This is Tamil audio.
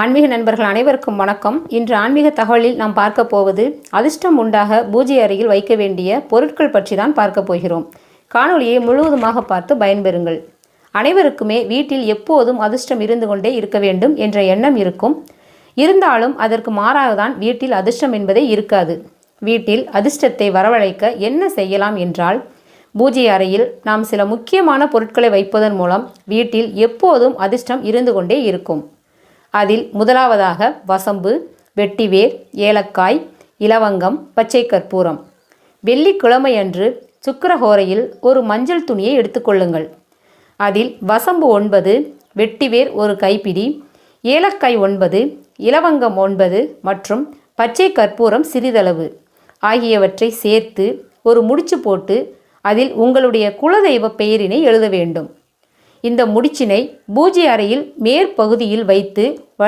ஆன்மீக நண்பர்கள் அனைவருக்கும் வணக்கம். இன்று ஆன்மீக தகவலில் நாம் பார்க்க போவது அதிர்ஷ்டம் உண்டாக பூஜை அறையில் வைக்க வேண்டிய பொருட்கள் பற்றி தான் பார்க்க போகிறோம். காணொலியை முழுவதுமாக பார்த்து பயன்பெறுங்கள். அனைவருக்குமே வீட்டில் எப்போதும் அதிர்ஷ்டம் இருந்து கொண்டே இருக்க வேண்டும் என்ற எண்ணம் இருக்கும். இருந்தாலும் அதற்கு மாறாக தான் வீட்டில் அதிர்ஷ்டம் என்பதே இருக்காது. வீட்டில் அதிர்ஷ்டத்தை வரவழைக்க என்ன செய்யலாம் என்றால், பூஜை அறையில் நாம் சில முக்கியமான பொருட்களை வைப்பதன் மூலம் வீட்டில் எப்போதும் அதிர்ஷ்டம் இருந்து கொண்டே இருக்கும். அதில் முதலாவதாக வசம்பு, வெட்டிவேர், ஏலக்காய், இலவங்கம், பச்சை கற்பூரம். வெள்ளிக்கிழமையன்று சுக்கிரஹோரையில் ஒரு மஞ்சள் துணியை எடுத்துக்கொள்ளுங்கள். அதில் வசம்பு 9, வெட்டிவேர் ஒரு கைப்பிடி, ஏலக்காய் 9, இலவங்கம் 9 மற்றும் பச்சை கற்பூரம் சிறிதளவு ஆகியவற்றை சேர்த்து ஒரு முடிச்சு போட்டு அதில் உங்களுடைய குலதெய்வ பெயரினை எழுத வேண்டும். இந்த முடிச்சினை பூஜை அறையில் மேற்பகுதியில் வைத்து